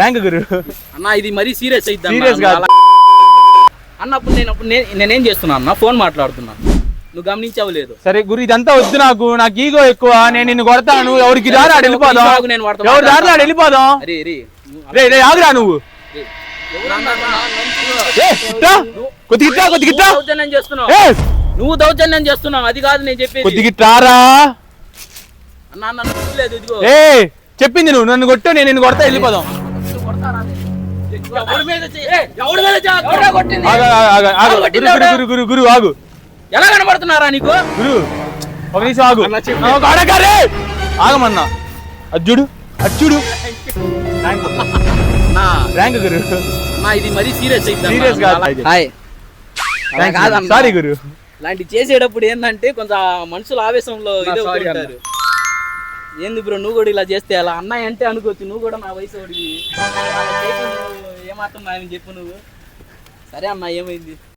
Rank గురు అన్న ఇది మరీ సీరియస్ అయితే సీరియస్ కాదు అన్నప్పుడు నేనేం చేస్తున్నా అన్న ఫోన్ మాట్లాడుతున్నా నువ్వు గమనించావు లేదు. సరే గురు ఇదంతా వద్దు నాకు ఈగో ఎక్కువ. నేను నిన్ను కొడతాను, ఎవరికి దారి ఆడ వెళ్ళిపోదాం, ఎవరి దారిలో ఆడ వెళ్ళిపోదాం. రే ఆగురా నువ్వు నువ్వు దౌర్జన్యం చేస్తున్నావు, అది కాదు నేను చెప్పేది. కొద్దిగిట్టారా అన్న లేదు ఇదిగో చెప్పింది నువ్వు నన్ను కొట్టు, నేను నిన్ను కొడతా వెళ్ళిపోదాం. గురు ఆగు. ఎలా కనబడుతున్నారా నీకు? గురు ఒక నిమిషం ఆగు, ఆగమన్నా. అచ్చుడు ర్యాంక్ గురు ఇది మరీ సీరియస్ అయితే సీరియస్ కాదు. సారీ గురు. ఇలాంటి చేసేటప్పుడు ఏంటంటే కొంచెం మనుషుల ఆవేశంలో ఇదవుతుంటారు. ఏంది బ్రో నువ్వు కూడా ఇలా చేస్తే అలా అన్నయ్య అంటే అనుకోవచ్చు, నువ్వు కూడా నా వయసు వాడివి, ఏమాత్రం చెప్పు నువ్వు. సరే అన్న ఏమైంది?